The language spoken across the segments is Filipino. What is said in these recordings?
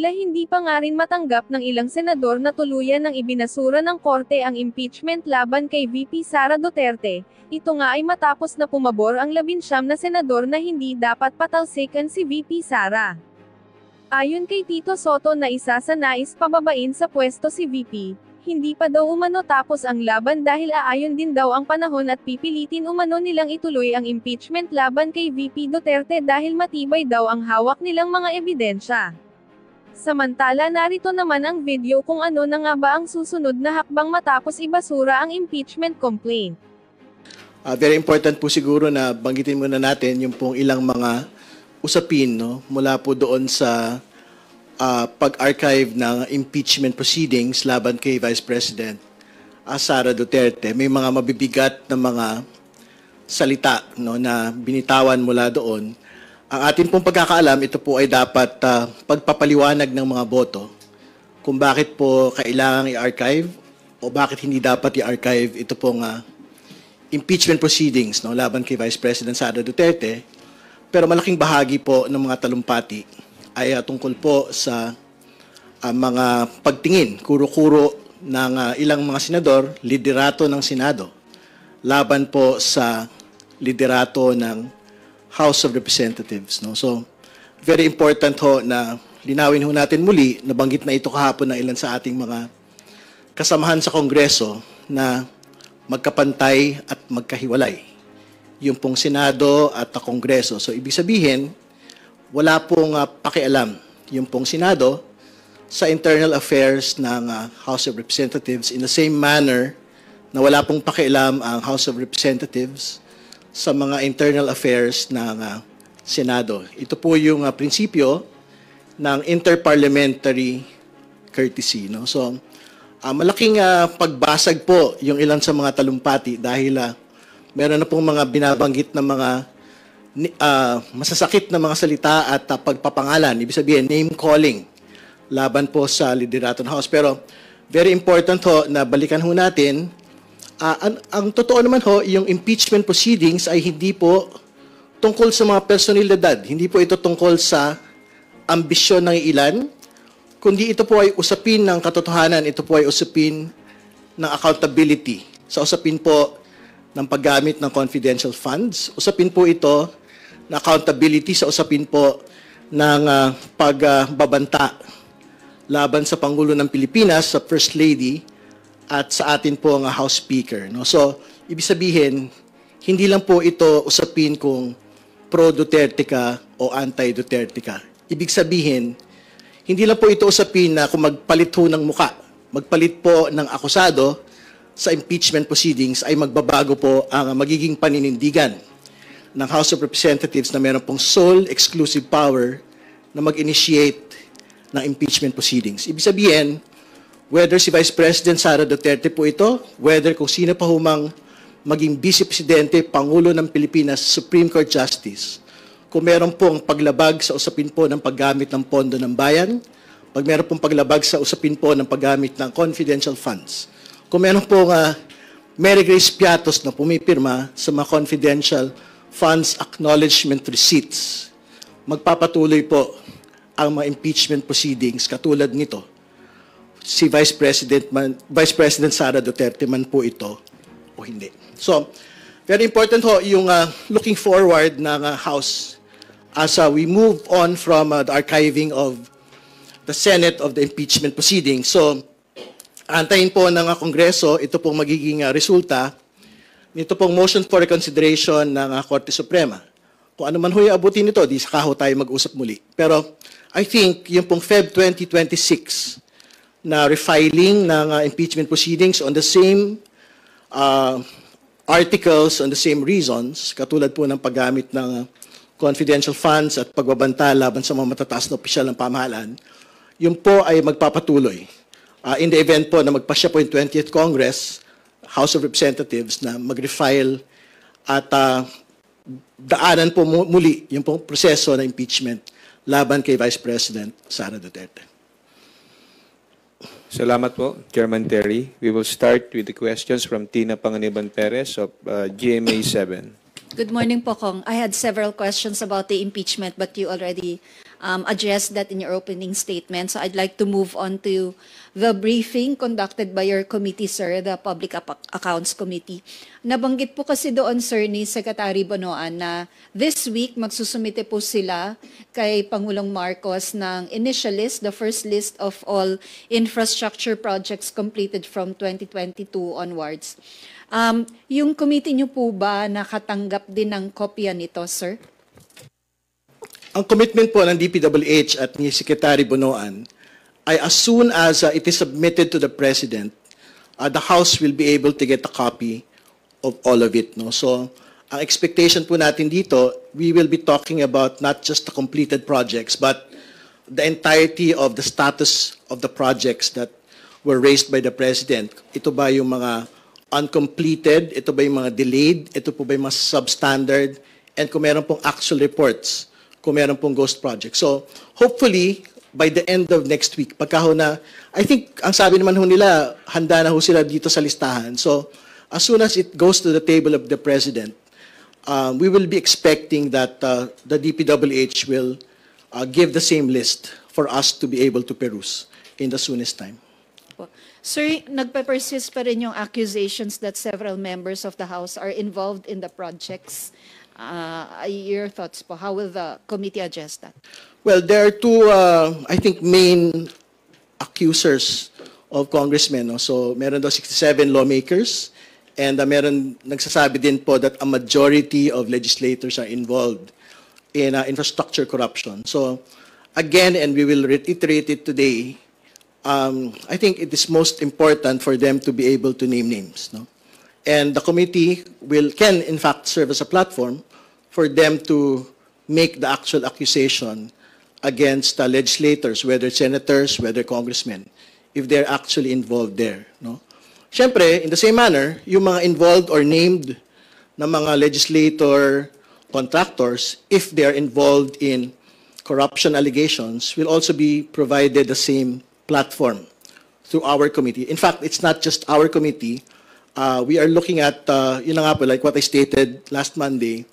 Tila hindi pa nga rin matanggap ng ilang senador na tuluyan ng ibinasura ng korte ang impeachment laban kay VP Sara Duterte. Ito nga ay matapos na pumabor ang 19 na senador na hindi dapat patalsikan si VP Sara. Ayon kay Tito Soto na isa sa nais pababain sa pwesto si VP, hindi pa daw umano tapos ang laban dahil aayon din daw ang panahon at pipilitin umano nilang ituloy ang impeachment laban kay VP Duterte dahil matibay daw ang hawak nilang mga ebidensya. Samantala narito naman ang video kung ano na nga ba ang susunod na hakbang matapos ibasura ang impeachment complaint. Very important po siguro na banggitin muna natin yung pong ilang mga usapin, no, mula po doon sa pag-archive ng impeachment proceedings laban kay Vice President Sara Duterte. May mga mabibigat na mga salita, no, na binitawan mula doon. Ang atin pong pagkakaalam, ito po ay dapat pagpapaliwanag ng mga boto kung bakit po kailangang i-archive o bakit hindi dapat i-archive ito pong impeachment proceedings, no, laban kay Vice President Sara Duterte. Pero malaking bahagi po ng mga talumpati ay tungkol po sa mga pagtingin, kuro-kuro ng ilang mga senador, liderato ng Senado, laban po sa liderato ng House of Representatives. No? So, very important ho na linawin ho natin muli, nabanggit na ito kahapon ng ilan sa ating mga kasamahan sa Kongreso na magkapantay at magkahiwalay. Yung pong Senado at Kongreso. So, ibig sabihin, wala pong pakialam yung pong Senado sa internal affairs ng House of Representatives in the same manner na wala pong pakialam ang House of Representatives sa mga internal affairs ng Senado. Ito po yung prinsipyo ng interparliamentary courtesy. No? So, malaking pagbasag po yung ilan sa mga talumpati dahil meron na pong mga binabanggit na mga masasakit na mga salita at pagpapangalan. Ibig sabihin, name-calling laban po sa liderato ng House. Pero very important ho na balikan ho natin, ang totoo naman ho, yung impeachment proceedings ay hindi po tungkol sa mga personalidad. Hindi po ito tungkol sa ambisyon ng ilan, kundi ito po ay usapin ng katotohanan, ito po ay usapin ng accountability. Sa usapin po ng paggamit ng confidential funds, usapin po ito na accountability sa usapin po ng pagbabanta laban sa Pangulo ng Pilipinas, sa First Lady, at sa atin po ang House Speaker. No? So, ibig sabihin, hindi lang po ito usapin kung pro-Duterte ka o anti-Duterte ka. Ibig sabihin, hindi lang po ito usapin na kung magpalit ho ng muka, magpalit po ng akusado sa impeachment proceedings ay magbabago po ang magiging paninindigan ng House of Representatives na meron pong sole exclusive power na mag-initiate ng impeachment proceedings. Ibig sabihin, whether si Vice President Sara Duterte po ito, whether kung sino pa humang maging Vice Presidente, Pangulo ng Pilipinas, Supreme Court Justice, kung meron pong paglabag sa usapin po ng paggamit ng pondo ng bayan, pag meron pong paglabag sa usapin po ng paggamit ng confidential funds, kung meron pong Mary Grace Piatos na pumipirma sa mga confidential funds acknowledgement receipts, magpapatuloy po ang mga impeachment proceedings katulad nito. Si Vice President Sara Duterte man po ito o hindi. So, very important ho yung looking forward ng House as we move on from the archiving of the Senate of the impeachment proceedings. So, antayin po ng Kongreso, ito pong magiging resulta nito pong motion for reconsideration ng Korte Suprema. Kung ano man ho yung abutin nito, di saka ho tayo mag-usap muli. Pero I think yung pong Feb 2026 na refiling ng impeachment proceedings on the same articles, on the same reasons, katulad po ng paggamit ng confidential funds at pagbabanta laban sa mga matataas na opisyal ng pamahalaan, yun po ay magpapatuloy. In the event po na magpasya po yung 20th Congress, House of Representatives, na mag-refile at daanan po muli yung pong proseso na impeachment laban kay Vice President Sara Duterte. Salamat po, Chairman Terry. We will start with the questions from Tina Panganiban Perez of GMA 7. Good morning po, Kong. I had several questions about the impeachment, but you already addressed that in your opening statement. So I'd like to move on to the briefing conducted by your committee, sir, the Public Accounts Committee. Nabanggit po kasi doon, sir, ni Secretary Bonoan na this week magsusumite po sila kay Pangulong Marcos ng initial list, the first list of all infrastructure projects completed from 2022 onwards. Yung committee niyo po ba nakatanggap din ng kopya nito, sir? Ang commitment po ng DPWH at ni Secretary Bonoan ay as soon as it is submitted to the President, the House will be able to get a copy of all of it. No? So, ang expectation po natin dito, we will be talking about not just the completed projects, but the entirety of the status of the projects that were raised by the President. Ito ba yung mga uncompleted? Ito ba yung mga delayed? Ito po ba yung mga substandard? And kung meron pong actual reports, kung meron pong ghost project. So, hopefully, by the end of next week, pagka ho na, I think, ang sabi naman ho nila, handa na ho sila dito sa listahan. So, as soon as it goes to the table of the President, we will be expecting that the DPWH will give the same list for us to be able to peruse in the soonest time. Sir, nagpe-persist pa rin yung accusations that several members of the House are involved in the projects. Your thoughts po, how will the committee address that? Well, there are two, I think, main accusers of congressmen. No? So, meron daw 67 lawmakers, and meron nagsasabi din po that a majority of legislators are involved in infrastructure corruption. So, again, and we will reiterate it today, I think it is most important for them to be able to name names. No? And the committee can in fact serve as a platform for them to make the actual accusation against legislators, whether senators, whether congressmen, if they're actually involved there. No? Siyempre, in the same manner, yung mga involved or named na mga legislator contractors, if they're involved in corruption allegations, will also be provided the same platform through our committee. In fact, it's not just our committee. We are looking at, yun na nga po, like what I stated last Monday,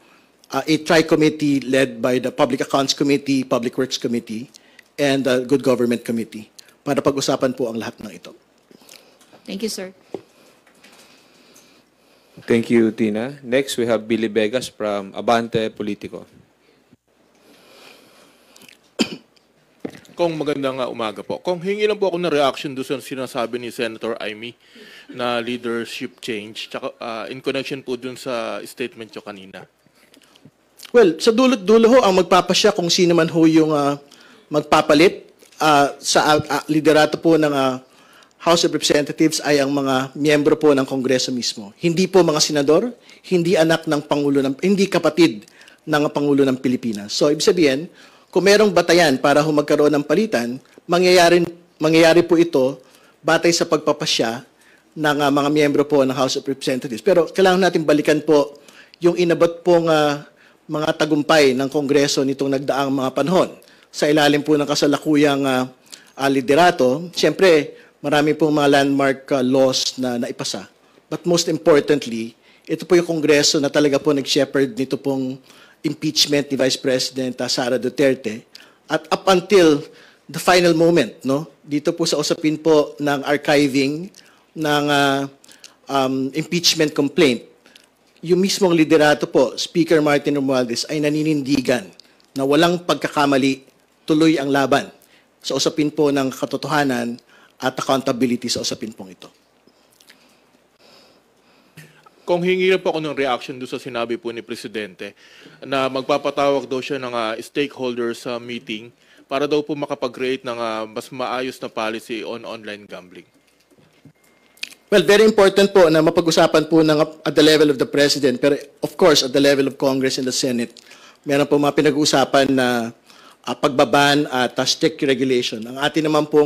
a tri-committee led by the Public Accounts Committee, Public Works Committee, and the Good Government Committee para pag-usapan po ang lahat ng ito. Thank you, sir. Thank you, Tina. Next, we have Billy Vegas from Abante Politico. Kung magandang umaga po. Kung hingi lang po ako ng reaction doon sa sinasabi ni Senator Amy na leadership change, tsaka, in connection po doon sa statement nyo kanina. Well, sa dulo-dulo ho, ang magpapasya kung sino man ho yung magpapalit sa liderato po ng House of Representatives ay ang mga miyembro po ng Kongreso mismo. Hindi po mga senador, hindi anak ng Pangulo, hindi kapatid ng Pangulo ng Pilipinas. So, ibig sabihin, kung merong batayan para ho magkaroon ng palitan, mangyayari po ito batay sa pagpapasya ng mga miyembro po ng House of Representatives. Pero kailangan natin balikan po yung inabot pong mga tagumpay ng Kongreso nitong nagdaang mga panahon. Sa ilalim po ng kasalukuyang liderato, siyempre, marami pong mga landmark laws na naipasa. But most importantly, ito po yung Kongreso na talaga po nag-shepherd nito pong impeachment ni Vice President Sara Duterte. At up until the final moment, no, dito po sa usapin po ng archiving ng impeachment complaint, yung mismong liderato po, Speaker Martin Romualdez, ay naninindigan na walang pagkakamali, tuloy ang laban sa usapin po ng katotohanan at accountability sa usapin pong ito. Kung hingi lang po ako ng reaction doon sa sinabi po ni Presidente na magpapatawag daw siya ng stakeholders sa meeting para daw po makapag-create ng mas maayos na policy on online gambling. Well, very important po na mapag-usapan po at the level of the President, pero of course at the level of Congress and the Senate, meron po mga pinag-uusapan na pagbaban at strict regulation. Ang atin naman po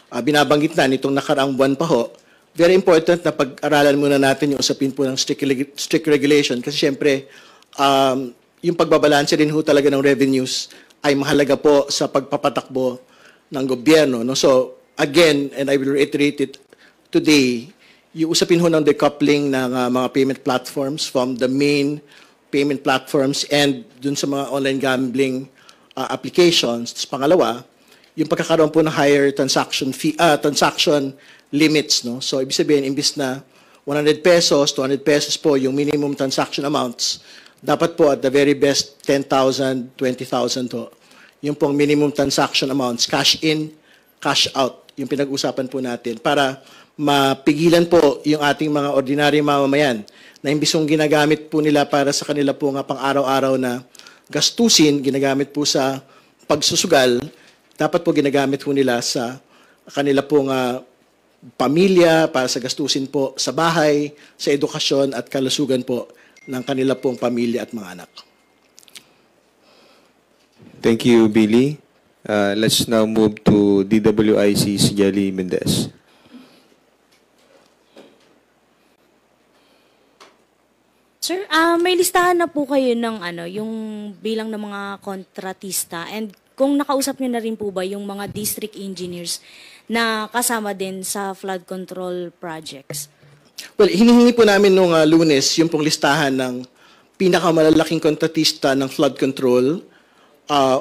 binabanggit na nitong nakaraang buwan pa ho, very important na pag-aralan muna natin yung usapin po ng strict regulation kasi syempre yung pagbabalanse rin ho talaga ng revenues ay mahalaga po sa pagpapatakbo ng gobyerno. No? So again, and I will reiterate it today, yung usapin ho ng decoupling ng mga payment platforms from the main payment platforms and dun sa mga online gambling applications. Tapos pangalawa, yung pagkakaroon po ng higher transaction limits, no? So ibig sabihin, imbis na 100 pesos, 200 pesos po yung minimum transaction amounts, dapat po at the very best 10,000, 20,000 to. Yung pong minimum transaction amounts, cash in, cash out, yung pinag-usapan po natin para mapigilan po yung ating mga ordinaryong mamamayan na imbis yung ginagamit po nila para sa kanila po nga pang-araw-araw na gastusin, ginagamit po sa pagsusugal, dapat po ginagamit po nila sa kanila pong pamilya, para sa gastusin po sa bahay, sa edukasyon at kalusugan po ng kanila pong pamilya at mga anak. Thank you, Billy. Let's now move to DWIC's Jelly Mendez. Sir, may listahan na po kayo ng yung bilang ng mga kontratista, and kung nakausap niyo na rin po ba yung mga district engineers na kasama din sa flood control projects? Well, hinihingi po namin nung Lunes yung pong listahan ng pinakamalalaking kontratista ng flood control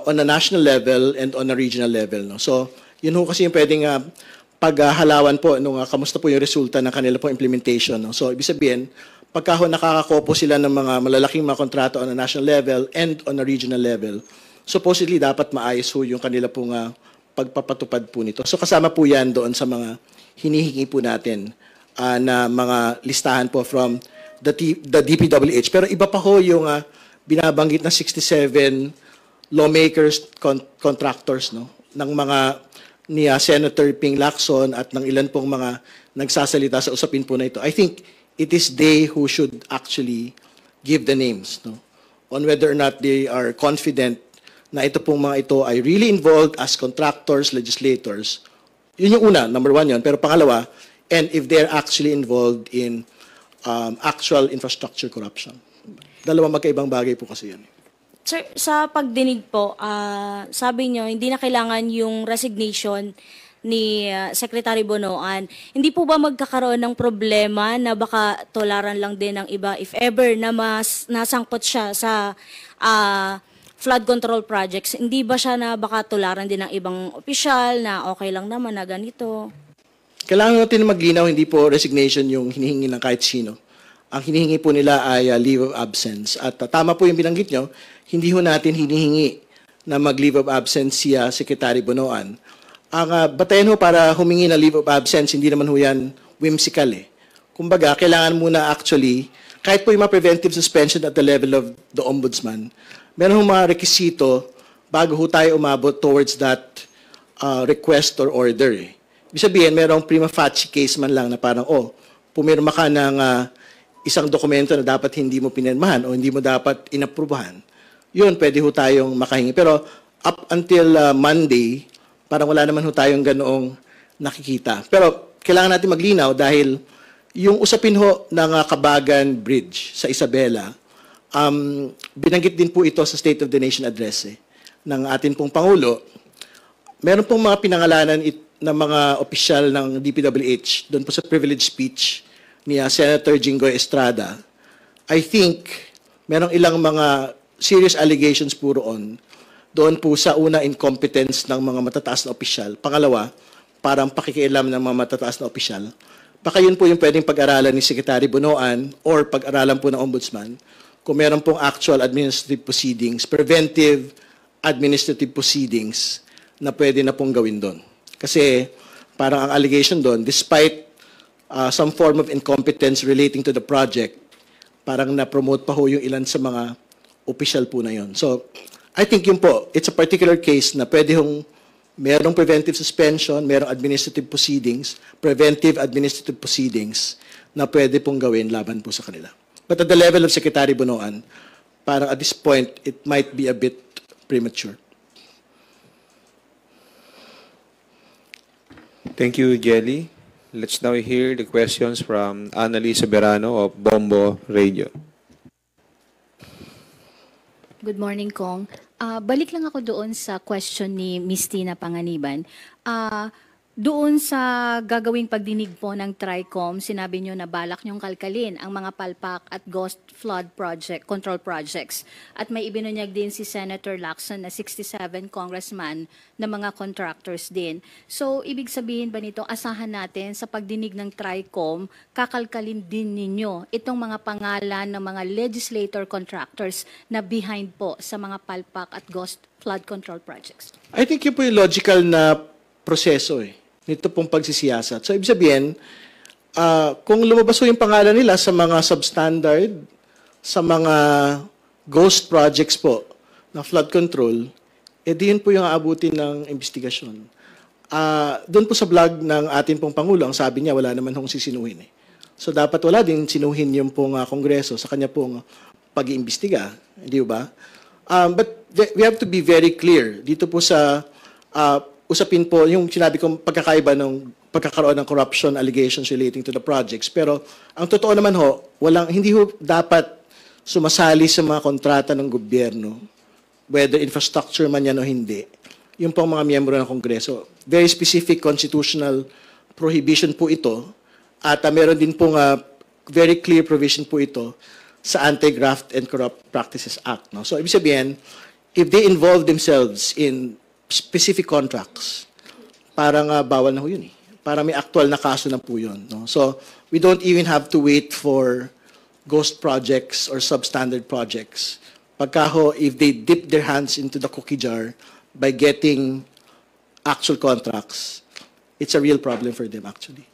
on a national level and on a regional level. No? So, yun ho kasi yung pwedeng paghalawan po nung kamusta po yung resulta ng kanila pong implementation. No? So, ibig sabihin, pagka ho nakakakopo sila ng mga malalaking mga kontrato on a national level and on a regional level, supposedly dapat maayos ho yung kanila pong pagpapatupad po nito. So kasama po yan doon sa mga hinihingi po natin na mga listahan po from the DPWH. Pero iba pa ho yung binabanggit na 67 lawmakers, contractors, no, ng mga ni Senator Ping Lacson at ng ilan pong mga nagsasalita sa usapin po na ito. I think it is they who should actually give the names, no, on whether or not they are confident na ito pong mga ito ay really involved as contractors, legislators. Yun yung una, number one yun. Pero pangalawa, and if they're actually involved in actual infrastructure corruption. Dalawang magkaibang bagay po kasi yan. Sir, sa pagdinig po, sabi nyo, hindi na kailangan yung resignation ni Secretary Bonoan. Hindi po ba magkakaroon ng problema na baka tolaran lang din ng iba if ever na mas nasangkot siya sa flood control projects? Hindi ba siya na baka tularan din ng ibang opisyal na okay lang naman na ganito? Kailangan natin maglinaw, hindi po resignation yung hinihingi ng kahit sino. Ang hinihingi po nila ay leave of absence. At tama po yung binanggit nyo, hindi ho natin hinihingi na mag-leave of absence si Secretary Bonoan. Ang batayan ho para humingi ng leave of absence, hindi naman ho yan whimsical eh. Kumbaga, kailangan muna actually, kahit po yung mga preventive suspension at the level of the Ombudsman, meron ho mga rekisito bago ho tayo umabot towards that request or order eh. Ibig sabihin, merong prima facie case man lang na parang, pumirma ka ng isang dokumento na dapat hindi mo pinirmahan o hindi mo dapat inaprubahan. Yun, pwede ho tayong makahingi. Pero up until Monday, parang wala naman ho tayong ganoong nakikita. Pero kailangan natin maglinaw dahil yung usapin ho ng Kabagan Bridge sa Isabela, binanggit din po ito sa State of the Nation Address ng atin pong Pangulo. Meron pong mga pinangalanan ng mga opisyal ng DPWH doon po sa privilege speech ni Senator Jinggoy Estrada. I think merong ilang mga serious allegations po doon po sa una, incompetence ng mga matataas na opisyal. Pangalawa, parang pakikialam ng mga matataas na opisyal. Baka yun po yung pwedeng pag-aralan ni Secretary Bonoan or pag-aralan po ng Ombudsman kung meron pong actual administrative proceedings, preventive administrative proceedings na pwede na pong gawin doon. Kasi parang ang allegation doon, despite some form of incompetence relating to the project, parang na-promote pa ho yung ilan sa mga official po na yun. So, I think yun po, it's a particular case na pwede hong merong preventive suspension, merong administrative proceedings, preventive administrative proceedings na pwede pong gawin laban po sa kanila. But at the level of Secretary Bonoan, parang at this point, it might be a bit premature. Thank you, Jelly. Let's now hear the questions from Annalise Soberano of Bombo Radio. Good morning, Kong. Balik lang ako doon sa question ni Ms. Tina Panganiban. Doon sa gagawing pagdinig po ng TRICOM, sinabi nyo na balak nyong kalkalin ang mga palpak at ghost flood project, control projects. At may ibinunyag din si Senator Lacson na 67 congressman na mga contractors din. So, ibig sabihin ba nito, asahan natin sa pagdinig ng TRICOM, kakalkalin din ninyo itong mga pangalan ng mga legislator contractors na behind po sa mga palpak at ghost flood control projects? I think yun po yung logical na proseso nito pong pagsisiyasat. So, ibig sabihin, kung lumabas po yung pangalan nila sa mga substandard, sa mga ghost projects po na flood control, yun po yung aabutin ng investigasyon. Doon po sa blog ng ating pong Pangulo, ang sabi niya, wala naman hong sisinuhin. So, dapat wala din sinuhin yung pong Kongreso sa kanya pong pag-iimbestiga. Hindi ba? But we have to be very clear dito po sa usapin po yung sinabi kong pagkakaiba ng pagkakaroon ng corruption allegations relating to the projects. Pero ang totoo naman hindi dapat sumasali sa mga kontrata ng gobyerno, whether infrastructure man yan o hindi, yung pong mga miyembro ng Kongreso. Very specific constitutional prohibition po ito at meron din pong very clear provision po ito sa Anti-Graft and Corrupt Practices Act. No? So, ibig sabihin, if they involve themselves in specific contracts, parang bawal na ho yun. Para may actual na kaso na po yun. No? So, we don't even have to wait for ghost projects or substandard projects. Pagka if they dip their hands into the cookie jar by getting actual contracts, it's a real problem for them actually.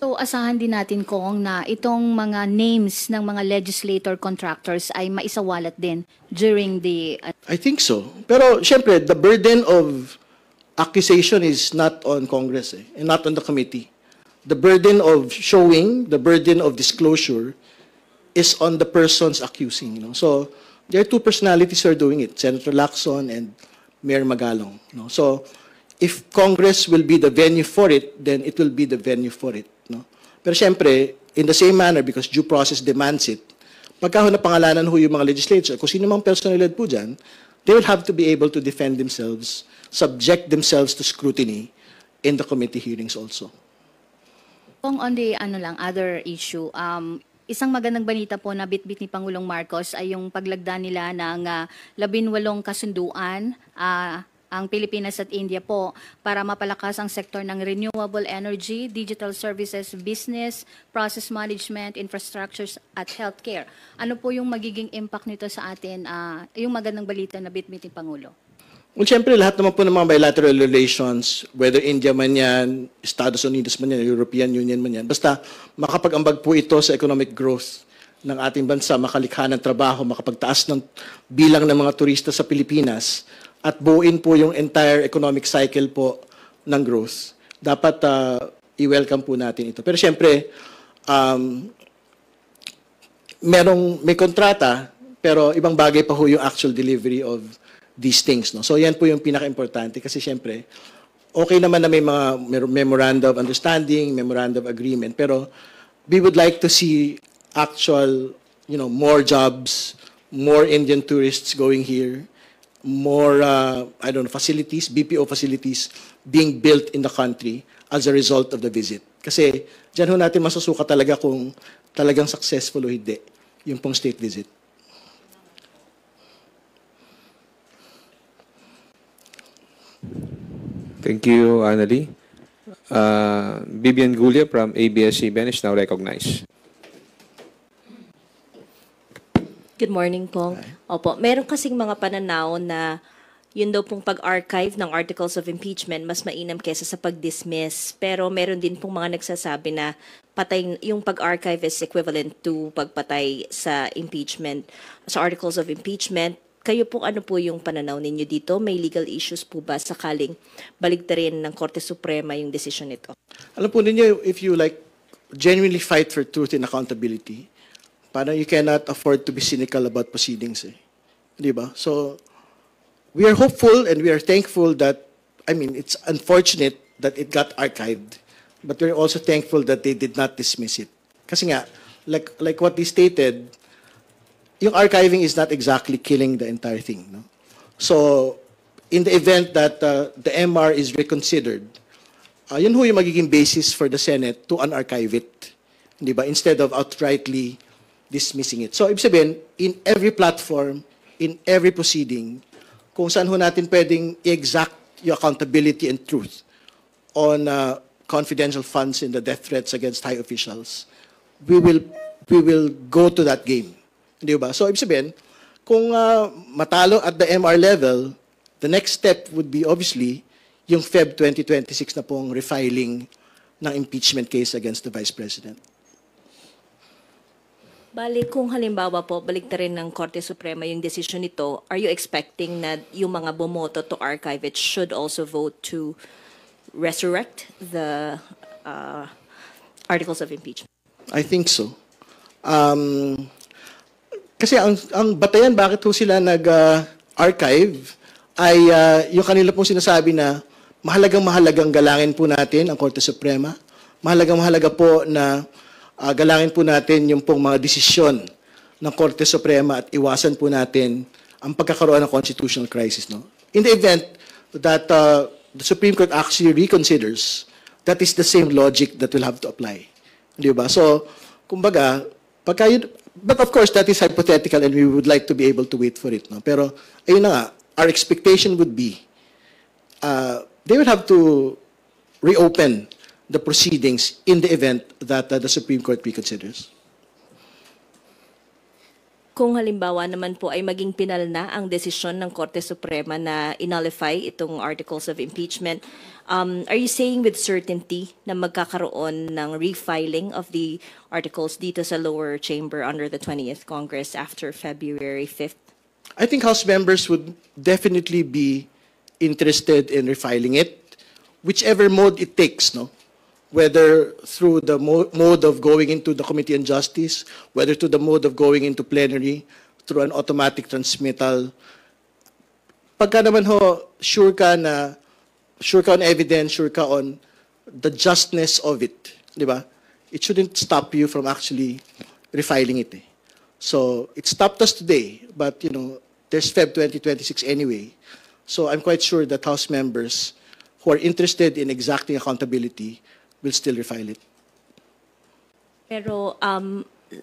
So, asahan din natin, Kong, na itong mga names ng mga legislator contractors ay maisawalat din during the... I think so. Pero, syempre, the burden of accusation is not on Congress and not on the committee. The burden of showing, the burden of disclosure is on the persons accusing. So, there are two personalities who are doing it, Senator Lacson and Mayor Magalong. So, if Congress will be the venue for it, then it will be the venue for it. Pero syempre, in the same manner, because due process demands it, pagka napangalanan yung mga legislature, kung sino mang personalidad po dyan, they will have to be able to defend themselves, subject themselves to scrutiny in the committee hearings also. Kung on the other issue, isang magandang balita po na bitbit ni Pangulong Marcos ay yung paglagda nila ng 18 kasunduan, ang Pilipinas at India po, para mapalakas ang sektor ng renewable energy, digital services, business, process management, infrastructures at healthcare. Ano po yung magiging impact nito sa atin, yung magandang balita na bitbit ni Pangulo? Well, siyempre, lahat naman po ng mga bilateral relations, whether India man yan, Estados Unidos man yan, European Union man yan, basta makapag-ambag po ito sa economic growth ng ating bansa, makalikha ng trabaho, makapagtaas ng bilang ng mga turista sa Pilipinas, at buuin po yung entire economic cycle po ng growth. Dapat i-welcome po natin ito. Pero siyempre, may kontrata, pero ibang bagay pa ho yung actual delivery of these things. No? So yan po yung pinaka-importante kasi siyempre, okay naman na may mga memorandum of understanding, memorandum of agreement, pero we would like to see actual, more jobs, more Indian tourists going here, more, facilities, BPO facilities being built in the country as a result of the visit. Kasi dyan ho natin masusuka talaga kung talagang successful o hindi yung pong state visit. Thank you, Annalie. Vivian Gulia from ABS-CBN is now recognized. Good morning po. Opo, meron kasing mga pananaw na yun daw pong pag-archive ng articles of impeachment mas mainam kesa sa pag-dismiss. Pero meron din pong mga nagsasabi na yung pag-archive is equivalent to pagpatay sa impeachment, sa articles of impeachment. Kayo po, ano po yung pananaw ninyo dito? May legal issues po ba sakaling baligtarin ng Korte Suprema yung desisyon nito? Alam po ninyo, if you genuinely fight for truth and accountability, parang you cannot afford to be cynical about proceedings. Di ba? So, we are hopeful and we are thankful that, it's unfortunate that it got archived, but we're also thankful that they did not dismiss it. Kasi nga, like what they stated, yung archiving is not exactly killing the entire thing. No? So, in the event that the MR is reconsidered, yun ho yung magiging basis for the Senate to unarchive it. Di ba? Instead of outrightly dismissing it. So, ibig sabihin, in every platform, in every proceeding, kung saan ho natin pwedeng i-exact yung accountability and truth on confidential funds in the death threats against high officials, we will go to that game. Di ba? So, ibig sabihin, kung matalo at the MR level, the next step would be obviously yung Feb 2026 na pong refiling ng impeachment case against the Vice President. Balik kung halimbawa po, balik rin ng Korte Suprema yung decision nito, are you expecting na yung mga bumoto to archive it should also vote to resurrect the articles of impeachment? I think so. Kasi ang batayan, bakit ho sila nag-archive, ay yung kanila pong sinasabi na mahalagang galangin po natin ang Korte Suprema. Mahalaga po na galangin po natin yung pong mga desisyon ng Korte Suprema at iwasan po natin ang pagkakaroon ng constitutional crisis. No? In the event that the Supreme Court actually reconsiders, that is the same logic that will have to apply. Di ba? So, kumbaga, but of course, that is hypothetical and we would like to be able to wait for it. No? Pero, ayun na nga, our expectation would be they would have to reopen the proceedings in the event that the Supreme Court reconsiders. Kung halimbawa naman po ay maging pinal na ang desisyon ng Korte Suprema na inullify itong articles of impeachment, are you saying with certainty na magkakaroon ng refiling of the articles dito sa lower chamber under the 20th Congress after February 5th? I think House members would definitely be interested in refiling it, whichever mode it takes, no? Whether through the mode of going into the Committee on Justice, whether to the mode of going into plenary, through an automatic transmittal. Pagka naman ho, sure ka on evidence, sure ka on the justness of it, di ba? It shouldn't stop you from actually refiling it. So, it stopped us today, but, you know, there's Feb 2026 anyway. So, I'm quite sure that House members who are interested in exacting accountability will still refile it. Pero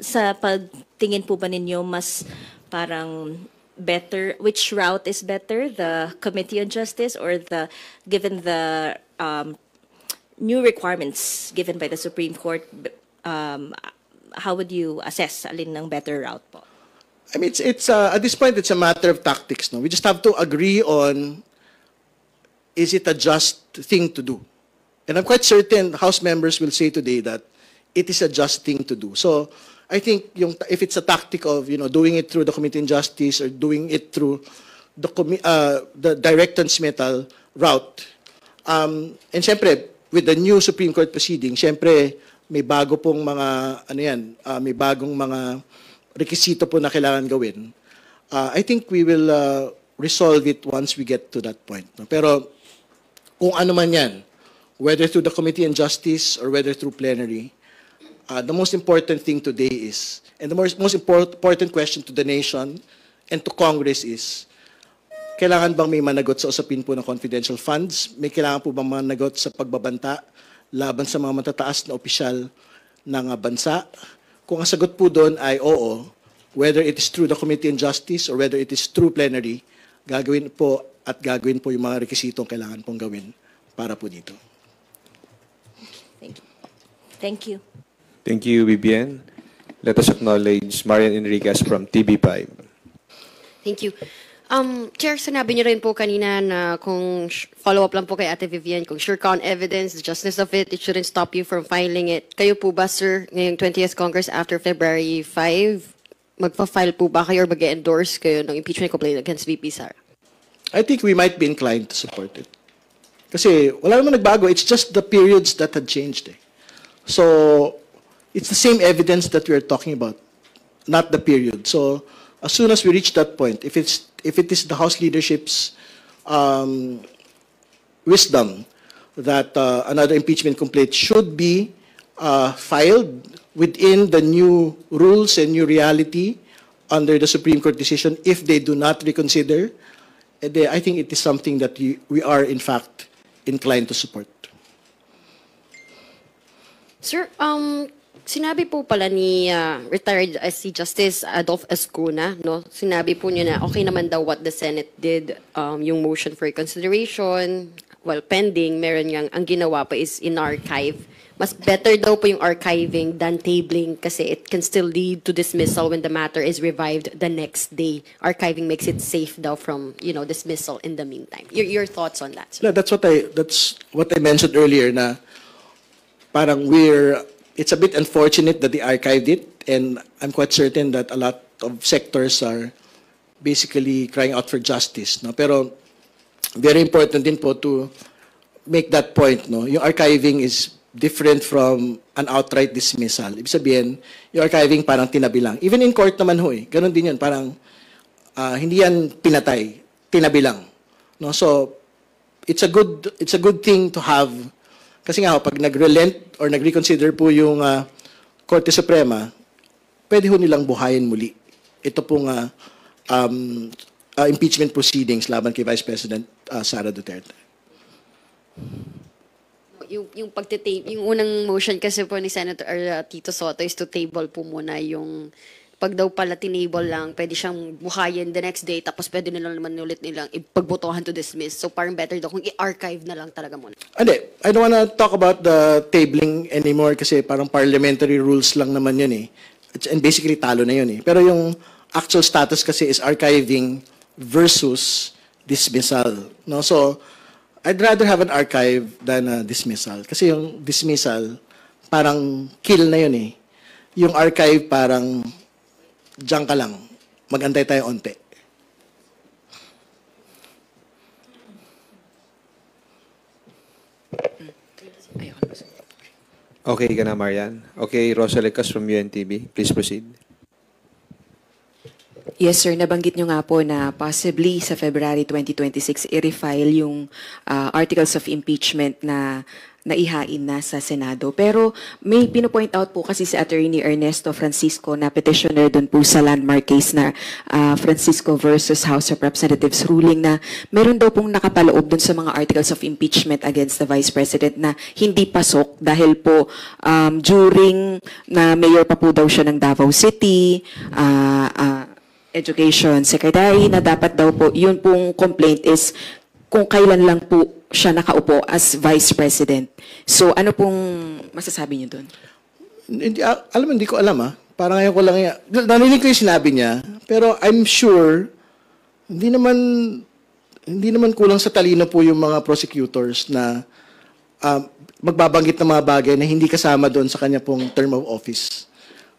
sa pagtingin po ba ninyo, mas parang better, which route is better, the Committee on Justice or given the new requirements given by the Supreme Court, how would you assess alin ng better route po? I mean, it's at this point, it's a matter of tactics. No? We just have to agree on, is it a just thing to do? And I'm quite certain House members will say today that it is a just thing to do. So I think if it's a tactic of doing it through the Committee on Justice or doing it through the direct transmittal route, and syempre with the new Supreme Court proceeding, syempre may bago pong mga may bagong mga rekisito po na kailangan gawin. I think we will resolve it once we get to that point. No? Pero kung ano man yan, whether through the Committee on Justice or whether through plenary, the most important thing today is, and the most important question to the nation and to Congress is, kailangan bang may managot sa usapin po ng confidential funds? May kailangan po bang managot sa pagbabanta laban sa mga matataas na opisyal ng bansa? Kung ang sagot po doon ay oo, whether it is through the Committee on Justice or whether it is through plenary, gagawin po yung mga rekisitong kailangan pong gawin para po dito. Thank you. Thank you, Vivian. Let us acknowledge Marian Enriquez from TV5. Thank you. Chair, sinabi niyo rin po kanina na kung follow-up lang po kay Ate Vivian, kung sure ka on evidence, the justness of it, it shouldn't stop you from filing it. Kayo po ba, sir, ngayong 20th Congress after February 5, magpa-file po ba kayo or mag-endorse kayo ng impeachment complaint against VP Sara? I think we might be inclined to support it. Kasi wala naman nagbago, it's just the periods that had changed. So, it's the same evidence that we're talking about, not the period. So, as soon as we reach that point, if it is the House leadership's wisdom that another impeachment complaint should be filed within the new rules and new reality under the Supreme Court decision, if they do not reconsider, I think it is something that we are, in fact, inclined to support. Sir, sinabi po pala ni retired SC Justice Adolf Escuna, no? Sinabi po niya na okay naman daw what the Senate did, yung motion for consideration, while pending, meron ngang, ang ginawa pa is in-archive. Mas better daw po yung archiving than tabling kasi it can still lead to dismissal when the matter is revived the next day. Archiving makes it safe daw from, dismissal in the meantime. Your thoughts on that, sir? No, that's what I mentioned earlier na parang it's a bit unfortunate that they archived it, and I'm quite certain that a lot of sectors are basically crying out for justice, no? Pero very important din po to make that point, no? Yung archiving is different from an outright dismissal. Ibig sabihin, yung archiving parang tinabi lang. Even in court naman ho, ganun din yun, parang hindi yan pinatay, tinabi lang. No? So it's a good thing to have. Kasi nga ho, pag nag-relent or nag-reconsider po yung Korte Suprema, pwede ho nilang buhayin muli. Ito pong impeachment proceedings laban kay Vice President Sara Duterte. Yung yung unang motion kasi po ni Senator Tito Soto is to table po muna yung pag daw pala tinable lang, pwede siyang buhayin the next day, tapos pwede nilang ulit nilang ipagbotohan to dismiss. So parang better daw kung i-archive na lang talaga muna. Hindi, I don't wanna talk about the tabling anymore kasi parang parliamentary rules lang naman yun eh. And basically talo na yun eh. Pero yung actual status kasi is archiving versus dismissal. No? So, I'd rather have an archive than a dismissal. Kasi yung dismissal, parang kill na yun eh. Yung archive, parang diyan ka lang. Mag-antay tayo onte. Okay ka na, Marian. Okay, Rosalecas from UNTV. Please proceed. Yes, sir. Nabanggit nyo nga po na possibly sa February 2026, i-refile yung articles of impeachment na naihain na sa Senado. Pero may pinopoint out po kasi si Attorney Ernesto Francisco na petitioner dun po sa landmark case na Francisco versus House of Representatives ruling na meron daw pong nakapaloob dun sa mga articles of impeachment against the Vice President na hindi pasok dahil po during na mayor pa po daw siya ng Davao City, Education Secretary, na dapat daw po, yun pong complaint is kung kailan lang po siya nakaupo as Vice President. So, ano pong masasabi niyo doon? Hindi ko alam. Parang ngayon ko lang yan. Narinig ko yung sinabi niya, pero I'm sure, hindi naman kulang sa talino po yung mga prosecutors na magbabanggit ng mga bagay na hindi kasama doon sa kanya pong term of office.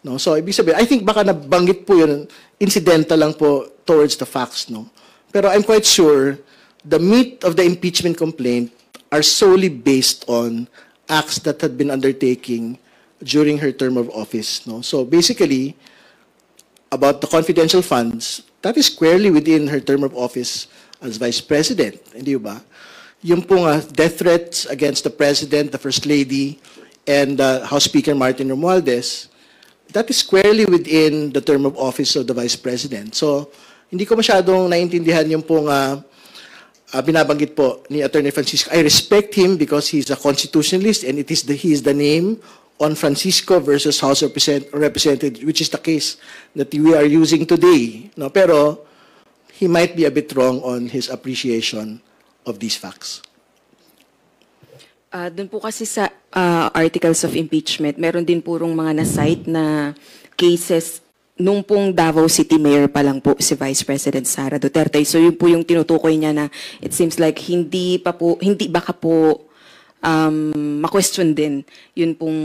No? So, ibig sabihin, I think baka nabanggit po yun, incidental lang po towards the facts. No? Pero I'm quite sure the meat of the impeachment complaint are solely based on acts that had been undertaking during her term of office. No? So, basically, about the confidential funds, that is squarely within her term of office as Vice President. Hindi ba? Yung pong death threats against the President, the First Lady, and House Speaker Martin Romualdez, that is squarely within the term of office of the Vice President. So, hindi ko masyadong naintindihan yung pong binabanggit po ni Attorney Francisco. I respect him because he's a constitutionalist and he is the name on Francisco versus House of Representatives, which is the case that we are using today. No? Pero, he might be a bit wrong on his appreciation of these facts. Doon po kasi sa articles of impeachment, meron din purong mga na-cite na cases nung pong Davao City Mayor pa lang po si Vice President Sara Duterte. So yun po yung tinutukoy niya na it seems like hindi baka po ma-question din yun pong.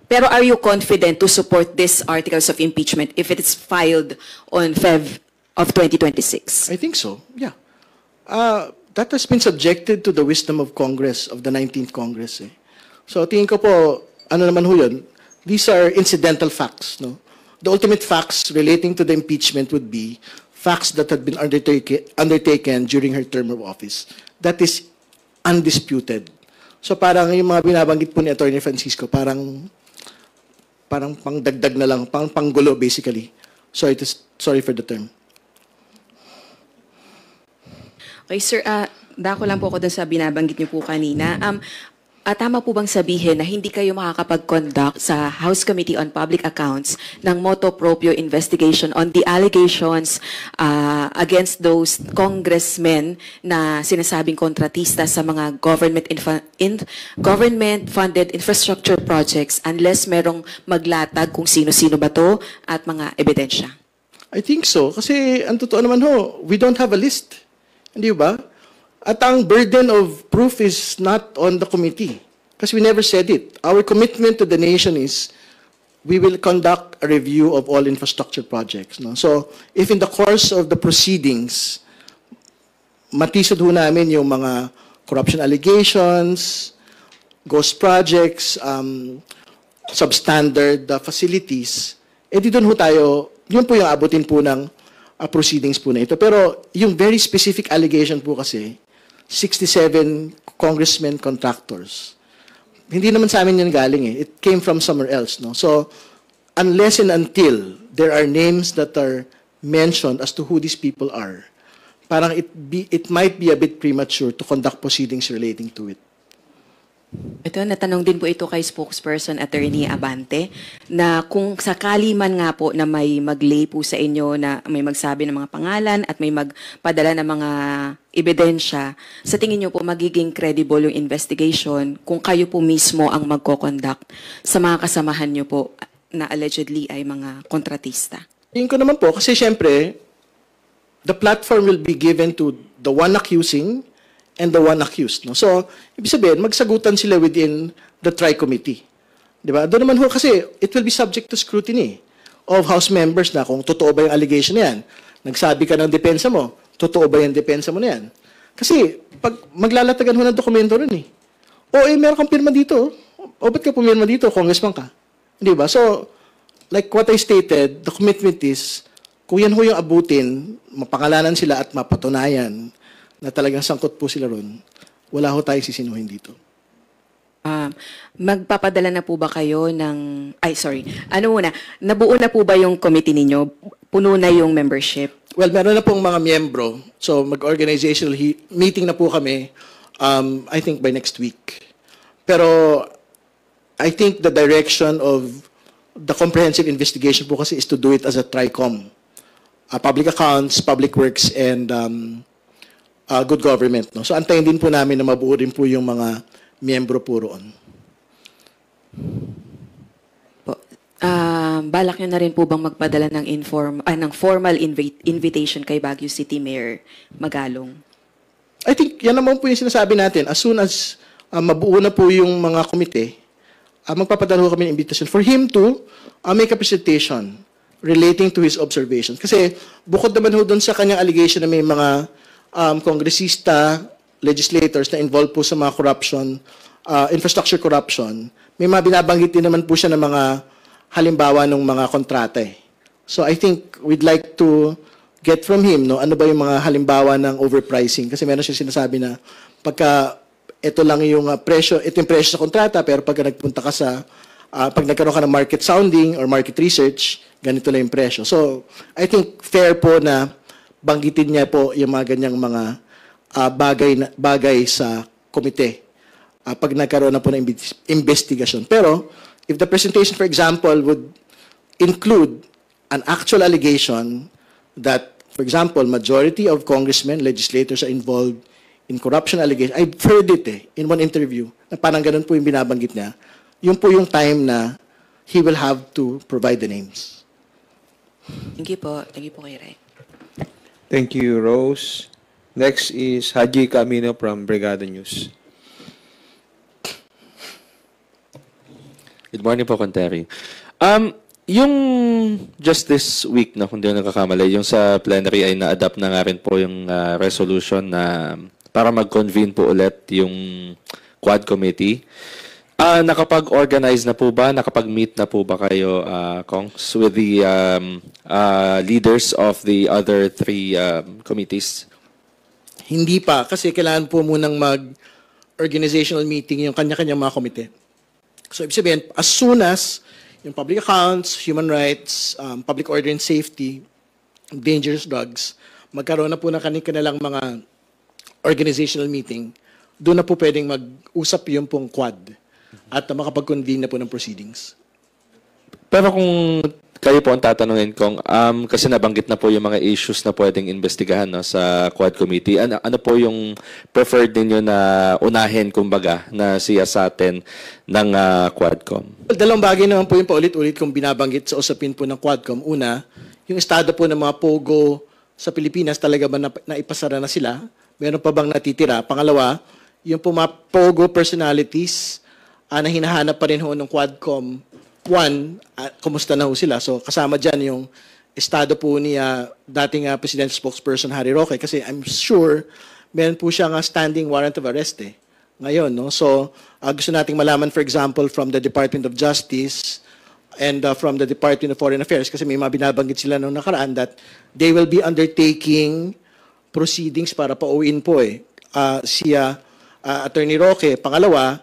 Pero are you confident to support this articles of impeachment if it is filed on Feb of 2026? I think so, yeah. That has been subjected to the wisdom of Congress, of the 19th Congress. So tingin ko po, ano naman ho yun, these are incidental facts. No? The ultimate facts relating to the impeachment would be facts that had been undertaken during her term of office. That is undisputed. So parang yung mga binabanggit po ni Attorney Francisco, parang pangdagdag na lang, panggulo basically. Sorry for the term. Okay, sir, dako lang po ako dun sa binabanggit niyo po kanina. tama po bang sabihin na hindi kayo makakapag-conduct sa House Committee on Public Accounts ng motu proprio investigation on the allegations against those congressmen na sinasabing kontratista sa mga government-funded infrastructure projects unless merong maglatag kung sino-sino ba to at mga ebidensya? I think so. Kasi ang totoo naman ho, we don't have a list. Hindi ba? At ang burden of proof is not on the committee. Because we never said it. Our commitment to the nation is we will conduct a review of all infrastructure projects. No? So, if in the course of the proceedings, matisod ho namin yung mga corruption allegations, ghost projects, substandard facilities, di doon ho tayo, yun po yung abutin po ng proceedings po na ito. Pero yung very specific allegation po kasi, 67 congressmen contractors. Hindi naman sa amin yan galing eh. It came from somewhere else. No? So, unless and until there are names that are mentioned as to who these people are, parang it might be a bit premature to conduct proceedings relating to it. Ito, natanong din po ito kay spokesperson Attorney Abante na kung sakali man nga po na may mag-lay po sa inyo na may magsabi ng mga pangalan at may magpadala ng mga ebidensya, sa tingin nyo po magiging credible yung investigation kung kayo po mismo ang magko-conduct sa mga kasamahan nyo po na allegedly ay mga kontratista? Tingin ko naman po, kasi syempre, the platform will be given to the one accusing and the one accused. No? So, ibig sabihin, magsagutan sila within the tri-committee. Di ba? Doon naman ho, kasi it will be subject to scrutiny of House members na kung totoo ba yung allegation na yan. Nagsabi ka ng depensa mo, totoo ba yung depensa mo na yan? Kasi, pag maglalatagan ho ng dokumento rin eh. Meron kang pirma dito. Ba't ka pumirma dito? Congressman ka. Di ba? So, like what I stated, the commitment is, kung yan ho yung abutin, mapangalanan sila at mapatunayan na talagang sangkot po sila ron, wala ho tayong sisinuhin dito. Magpapadala na po ba kayo ng... nabuo na po ba yung committee ninyo? Puno na yung membership? Well, meron na pong mga miyembro. So, mag-organizational meeting na po kami, I think by next week. Pero, I think the direction of the comprehensive investigation po kasi is to do it as a TRICOM. Public accounts, public works, and good government. No? So, antayin din po namin na mabuo rin po yung mga miyembro po roon. Balak nyo na rin po bang magpadala ng formal invitation kay Baguio City Mayor Magalong? I think yan naman po yung sinasabi natin. As soon as mabuo na po yung mga komite, magpapadala ko kami ng invitation for him to make a presentation relating to his observations. Kasi bukod naman ho doon sa kanyang allegation na may mga kongresista, legislators na involved po sa mga corruption, infrastructure corruption, may mga binabanggit din naman po siya ng mga halimbawa ng mga kontrata eh. So I think we'd like to get from him, no, ano ba yung mga halimbawa ng overpricing? Kasi meron siya sinasabi na pagka ito lang yung presyo, ito yung presyo sa kontrata, pero pagka nagpunta ka sa, pag nagkaroon ka ng market sounding or market research, ganito lang yung presyo. So I think fair po na banggitin niya po yung mga ganyang mga bagay sa komite pag nagkaroon na po ng investigation. Pero, if the presentation, for example, would include an actual allegation that, for example, majority of congressmen, legislators are involved in corruption allegations. I've heard it in one interview, na parang ganun po yung binabanggit niya. Yun po yung time na he will have to provide the names. Thank you po. Thank you po kay Ray. Thank you, Rose. Next is Haji Camino from Brigada News. Good morning po, Conteri. Yung just this week, na kung di ako nagkakamali, yung sa plenary ay na-adapt na nga rin po yung resolution na para mag-convene po ulit yung Quad Committee. Nakapag-organize na po ba? Nakapag-meet na po ba kayo, Kongs, with the leaders of the other three committees? Hindi pa, kasi kailangan po munang mag-organizational meeting yung kanya-kanyang mga komite. So, ibig sabihin, as soon as yung public accounts, human rights, public order and safety, dangerous drugs, magkaroon na po ng kanilang mga organizational meeting, doon na po pwedeng mag-usap yung pong quad at makapag-convene na po ng proceedings. Pero kung kayo po ang tatanungin kong, kasi nabanggit na po yung mga issues na pwedeng investigahan no, sa Quad Committee. Ano po yung preferred ninyo na unahin, kumbaga, na siyasatin ng Quadcom? Well, dalawang bagay naman po yung paulit-ulit kung binabanggit sa usapin po ng Quadcom. Una, yung estado po ng mga POGO sa Pilipinas, talaga ba naipasara na sila? Meron pa bang natitira? Pangalawa, yung po mga POGO personalities na hinahanap pa rin ho ng Quadcom. One, kumusta na ho sila? So kasama dyan yung estado po ni dating President spokesperson Harry Roque kasi I'm sure meron po siyang standing warrant of arrest ngayon. No? So gusto nating malaman, for example, from the Department of Justice and from the Department of Foreign Affairs kasi may mga binabanggit sila noong nakaraan that they will be undertaking proceedings para pauwiin po si Attorney Roque. Pangalawa,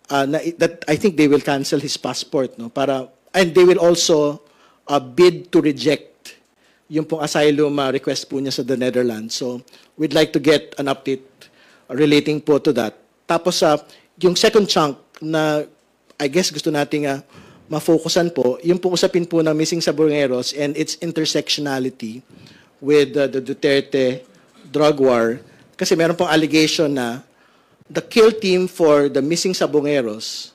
that I think they will cancel his passport, no? And they will also bid to reject yung pong asylum request po niya sa the Netherlands. So we'd like to get an update relating po to that. Tapos yung second chunk na I guess gusto nating mafokusan po, yung pong usapin po ng missing Sabongeros and its intersectionality with the Duterte drug war. Kasi meron pong allegation na the kill team for the missing Sabongeros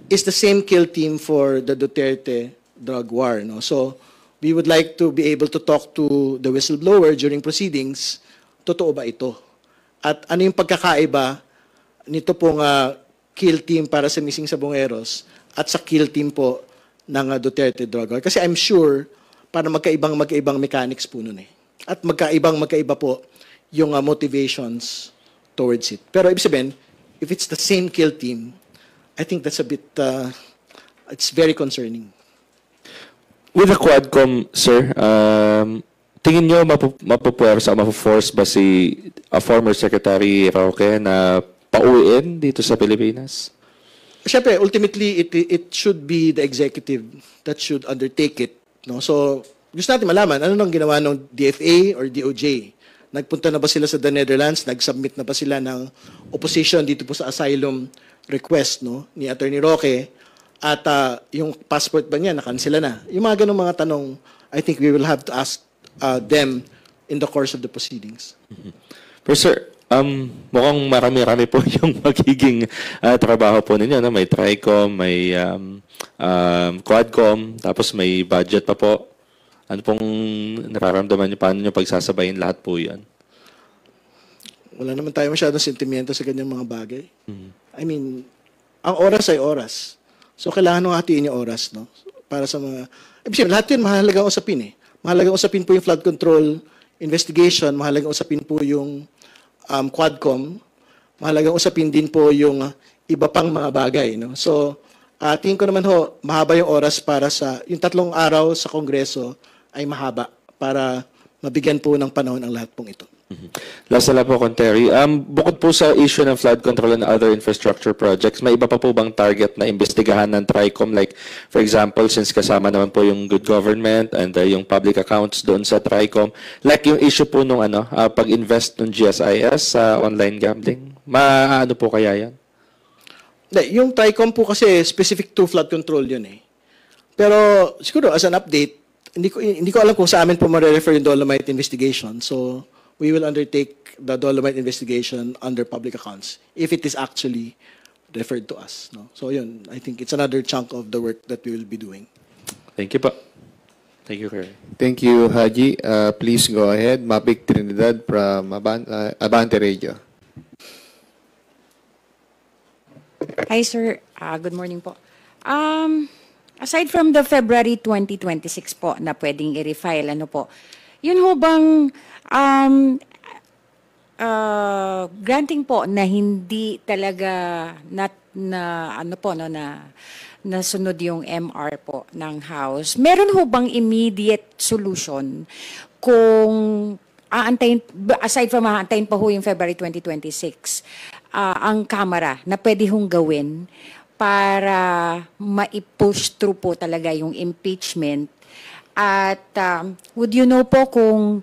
is the same kill team for the Duterte drug war. No? So we would like to be able to talk to the whistleblower during proceedings. Totoo ba ito? At ano yung pagkakaiba nito pong kill team para sa missing Sabongeros at sa kill team po ng Duterte drug war? Kasi I'm sure para magkaibang mechanics po nun At magkaiba po yung motivations towards it. Pero ibig sabihin, if it's the same kill team, I think that's a bit, it's very concerning. With the Quadcom, sir, tingin nyo mapupuwersa, mapuforce ba si former Secretary Roque na pauwiin dito sa Pilipinas? Siyempre, ultimately, it should be the executive that should undertake it. No? So, gusto natin malaman, ano nang ginawa ng DFA or DOJ? Nagpunta na ba sila sa the Netherlands? Nag-submit na ba sila ng opposition dito po sa asylum request ni Attorney Roque? At yung passport ba niya, nakansela na? Yung mga ganong mga tanong, I think we will have to ask them in the course of the proceedings. Pero sir, mukhang marami-rami po yung magiging trabaho po ninyo. No? May TRICOM, may Quadcom, tapos may budget pa po. Ano pong nararamdaman niyo? Paano niyo pagsasabayin lahat po yan? Wala naman tayo masyadong sentimiento sa ganyang mga bagay. I mean, ang oras ay oras. So, kailangan nung hatiin yung oras, no? Para sa mga... lahat yun, mahalagang usapin Mahalagang usapin po yung flood control investigation, mahalagang usapin po yung Quadcom, mahalagang usapin din po yung iba pang mga bagay, no? So, tingin ko naman mahaba yung oras para sa... Yung 3 araw sa Kongreso ay mahaba para mabigyan po ng panahon ang lahat pong ito. Last na lang po, Terry. Bukod po sa issue ng flood control and other infrastructure projects, may iba pa po bang target na imbestigahan ng TRICOM? Like, for example, since kasama naman po yung good government and yung public accounts doon sa TRICOM, like yung issue po nung pag-invest ng GSIS sa online gambling, ano po kaya yan? Yung TRICOM po kasi specific to flood control yun Pero siguro as an update, hindi ko alam kung sa amin po ma-refer yung Dolomite investigation. So, we will undertake the Dolomite investigation under public accounts if it is actually referred to us. No? So, yun, I think it's another chunk of the work that we will be doing. Thank you po. Thank you, Kerry. Thank you, Haji. Please go ahead. Mapik Trinidad from Abante Radio. Hi, sir. Good morning po. Aside from the February 2026 po na pwedeng i-refile, yun ho bang granting po na hindi talaga nasunod yung MR po ng House, meron ho bang immediate solution kung aside from aantayin pa ho yung February 2026, ang Kamara na pwede hong gawin para ma-push through po talaga yung impeachment? At would you know po kung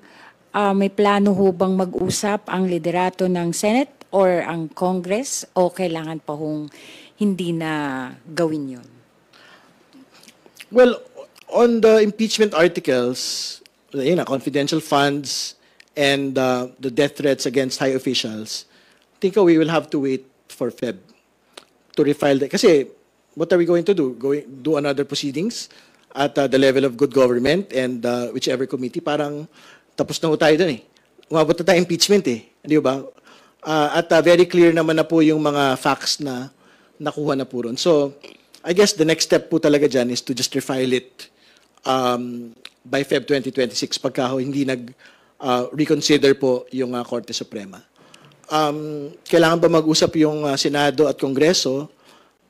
may plano ho bang mag-usap ang liderato ng Senate or ang Congress o kailangan pa hong hindi na gawin yun? Well, on the impeachment articles, yun na, confidential funds and the death threats against high officials, I think we will have to wait for Feb to refile that. Kasi what are we going to do? Do another proceedings at the level of good government and whichever committee? Parang tapos na ho tayo dun eh. Umabot na tayo impeachment eh. Di ba? At very clear naman na po yung mga facts na nakuha na po ron. So, I guess the next step po talaga dyan is to just refile it by Feb 2026 pagka ho hindi reconsider po yung Korte Suprema. Kailangan ba mag-usap yung Senado at Kongreso?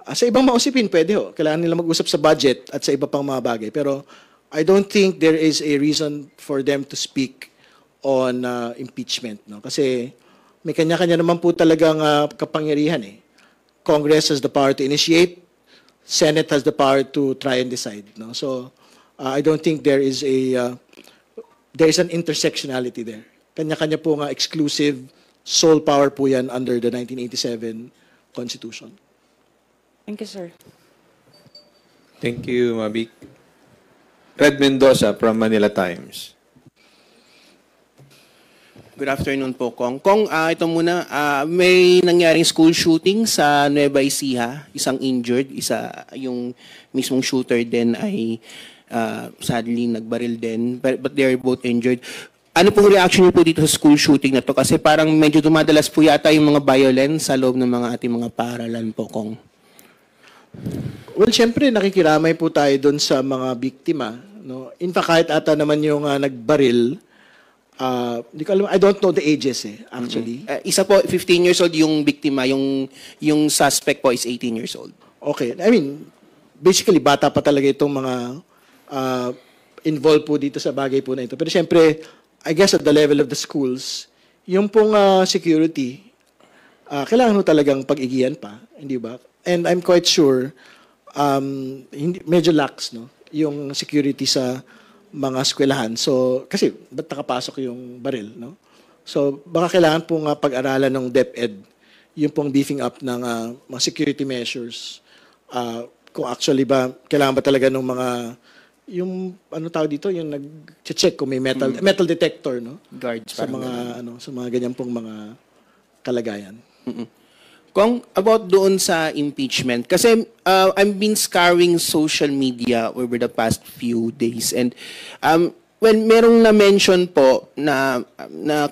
Sa ibang mausipin, pwede ho. Kailangan nila mag-usap sa budget at sa iba pang mga bagay. Pero I don't think there is a reason for them to speak on impeachment. No? Kasi may kanya-kanya naman po talagang kapangyarihan eh. Congress has the power to initiate, Senate has the power to try and decide. No? So I don't think there is an intersectionality there. Kanya-kanya po nga exclusive sole power po yan under the 1987 Constitution. Thank you, sir. Thank you, Mabik. Red Mendoza from Manila Times. Good afternoon po, Kong. Kong, ito muna, may nangyaring school shooting sa Nueva Ecija, isang injured, yung mismong shooter din ay sadly nagbaril din, but they're both injured. Ano pong reaction niyo po dito sa school shooting na to? Kasi parang medyo dumadalas po yata yung mga violence sa loob ng mga ating mga paaralan po, Kong. Well, syempre, nakikiramay po tayo doon sa mga biktima. No? In fact, kahit ata naman yung nagbaril, di ko alam, I don't know the ages actually. Isa po, 15 years old yung biktima, yung suspect po is 18 years old. Okay. I mean, basically, bata pa talaga itong mga involved po dito sa bagay po na ito. Pero syempre, I guess at the level of the schools, yung pong security, kailangan ho talagang pag-igihan pa, hindi ba? And I'm quite sure, medyo lax, no? Yung security sa mga eskwelahan. So, kasi, ba't nakapasok yung baril, no? So, baka kailangan pong pag-aralan ng DepEd, yung pong beefing up ng mga security measures. Kung actually ba, kailangan ba talaga ng mga yung ano tawag dito, yung nag-check kung may metal detector, no? Guards sa mga sa mga ganyan pong mga kalagayan. Kung about doon sa impeachment, kasi I've been scouring social media over the past few days and when merong na-mention po na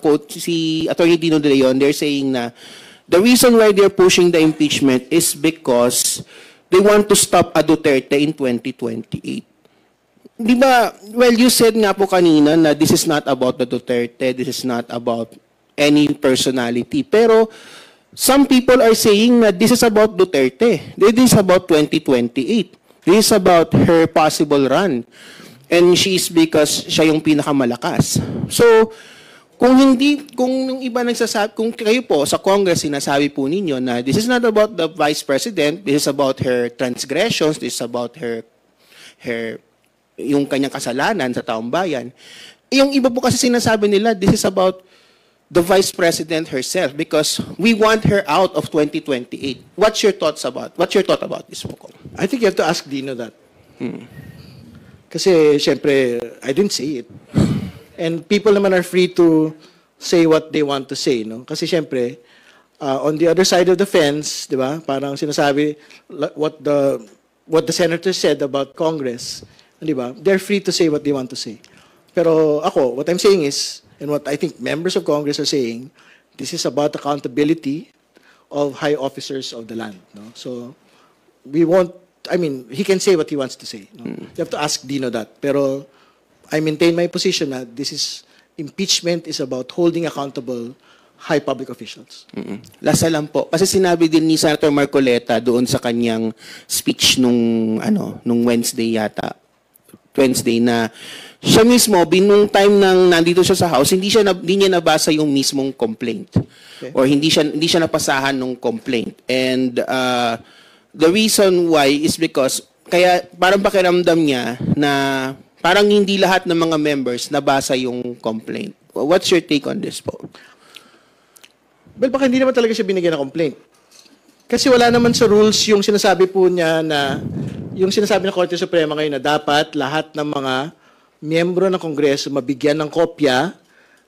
quote si Attorney Dino De Leon, they're saying na the reason why they're pushing the impeachment is because they want to stop a Duterte in 2028. Di ba, well, you said nga po kanina na this is not about the Duterte, this is not about any personality. Pero some people are saying that this is about Duterte. This is about 2028. This is about her possible run. And she is because siya yung pinakamalakas. So, kung yung iba nagsasabi, kung kayo po sa Congress sinasabi po ninyo na this is not about the Vice President, this is about her transgressions, this is about her yung kanyang kasalanan sa taong bayan. Yung iba po kasi sinasabi nila, this is about the Vice President herself because we want her out of 2028. What's your thought about this, Mokong? I think you have to ask Dino that. Kasi, syempre, I didn't say it. And people naman are free to say what they want to say, no? Kasi, syempre, on the other side of the fence, di ba, parang sinasabi what the senator said about Congress, di ba, they're free to say what they want to say. Pero ako, what I'm saying is, and what I think members of Congress are saying, this is about accountability of high officers of the land. No? So, we won't, I mean, he can say what he wants to say. No? You have to ask Dino that. Pero, I maintain my position na impeachment is about holding accountable high public officials. Lasa lang po. Kasi sinabi din ni Senator Marcoleta doon sa kanyang speech nung Wednesday yata, na siya mismo, nung time nang nandito siya sa House, hindi niya nabasa yung mismong complaint. Okay. Or hindi siya napasahan ng complaint. And the reason why is because, kaya parang pakiramdam niya na parang hindi lahat ng mga members nabasa yung complaint. What's your take on this po? Well, baka hindi naman talaga siya binigyan ng complaint. Kasi wala naman sa rules yung sinasabi po niya na, yung sinasabi ng Korte Suprema ngayon na dapat lahat ng mga miyembro ng Kongreso mabigyan ng kopya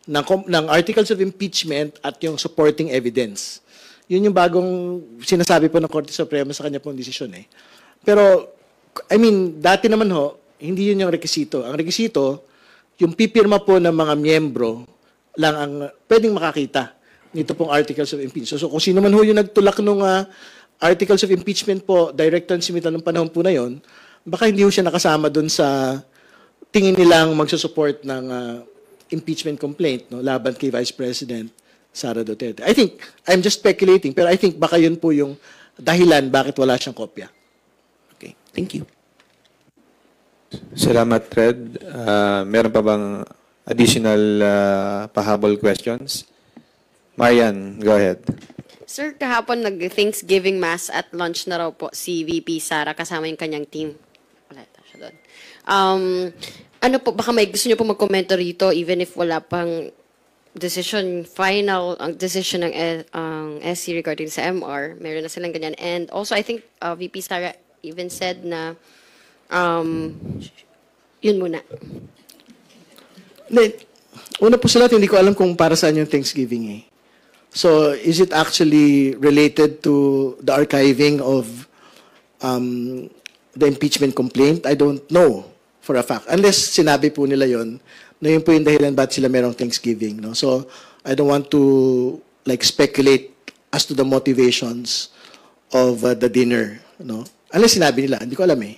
ng articles of impeachment at yung supporting evidence. Yun yung bagong sinasabi po ng Korte Suprema sa kanya pong desisyon eh. Pero, I mean, dati naman hindi yun yung rekisito. Ang rekisito, yung pipirma po ng mga miyembro lang ang pwedeng makakita nito pong articles of impeachment. So kung sino man yung nagtulak ng articles of impeachment po, direct transmittal ng panahon po na yon, baka hindi siya nakasama dun sa tingin nilang magsusupport ng impeachment complaint laban kay Vice President Sara Duterte. I think, I'm just speculating, pero I think baka yun po yung dahilan bakit wala siyang kopya. Okay, thank you. Salamat, Red. Meron pa bang additional pahabol questions? Marian, go ahead. Sir, kahapon nag-Thanksgiving Mass at lunch na raw po si VP Sara kasama yung kanyang team. Wala siya doon. Ano po, baka may gusto niyo po mag-komento rito even if wala pang decision, final ang decision ng SC regarding sa MR. Meron na silang ganyan. And also, I think VP Sara even said na yun muna. Una po sa lahat, hindi ko alam kung para saan yung Thanksgiving eh. So, is it actually related to the archiving of the impeachment complaint? I don't know for a fact. Unless sinabi po nila yon na yun po yung dahilan ba't sila merong Thanksgiving. No? So, I don't want to speculate as to the motivations of the dinner. No? Unless sinabi nila. Hindi ko alam eh.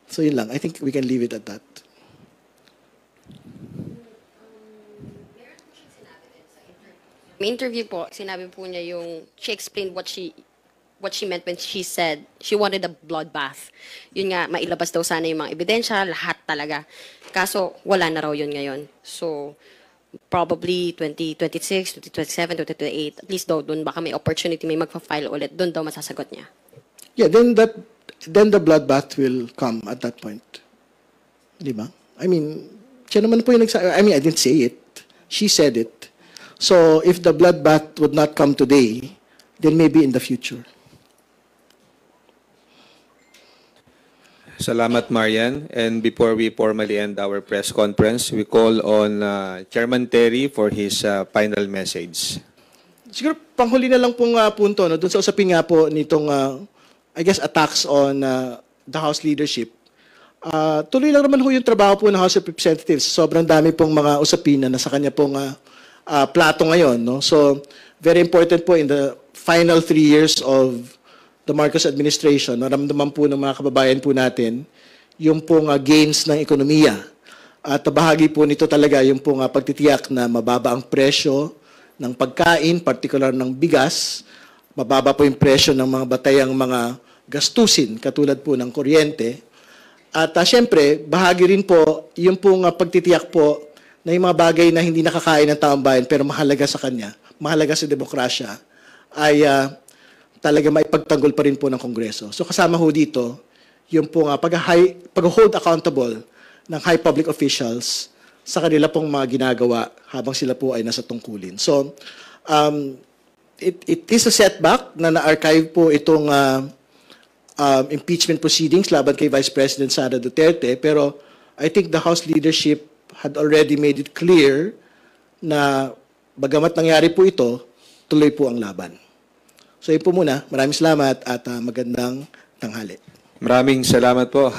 So, yun lang. I think we can leave it at that. May interview po, sinabi po niya she explained what she meant when she said she wanted a bloodbath. Yun nga, mailabas daw sana yung mga ebidensya, lahat talaga. Kaso, wala na raw yun ngayon. So, probably 2026, 2027, 2028, at least daw dun, baka may opportunity, may magpa-file ulit, dun daw masasagot niya. Yeah, then the bloodbath will come at that point. Di ba? I mean, siya naman po yung I mean, I didn't say it. She said it. So, if the bloodbath would not come today, then maybe in the future. Salamat, Marian. And before we formally end our press conference, we call on Chairman Terry for his final message. Siguro, panghuli na lang pong punto, no? Doon sa usapin nga po nitong, I guess, attacks on the House leadership. Tuloy lang naman ho yung trabaho po ng House of Representatives. Sobrang dami pong mga usapin na nasa kanya pong plato ngayon. No? So, very important po in the final 3 years of the Marcos administration, naramdaman po ng mga kababayan po natin yung pong gains ng ekonomiya. At bahagi po nito talaga yung pong pagtitiyak na mababa ang presyo ng pagkain, particular ng bigas, mababa po yung presyo ng mga batayang mga gastusin, katulad po ng kuryente. At syempre, bahagi rin po yung pong pagtitiyak po na yung mga bagay na hindi nakakain ng taong bayan pero mahalaga sa kanya, mahalaga sa demokrasya, ay talaga maipagtanggol pa rin po ng Kongreso. So kasama ho dito yung pong pag-hold accountable ng high public officials sa kanila pong mga ginagawa habang sila po ay nasa tungkulin. So, it is a setback na na-archive po itong impeachment proceedings laban kay Vice President Sara Duterte, pero I think the House leadership had already made it clear na bagamat nangyari po ito, tuloy po ang laban. So yun po muna. Maraming salamat at magandang tanghali. Maraming salamat po.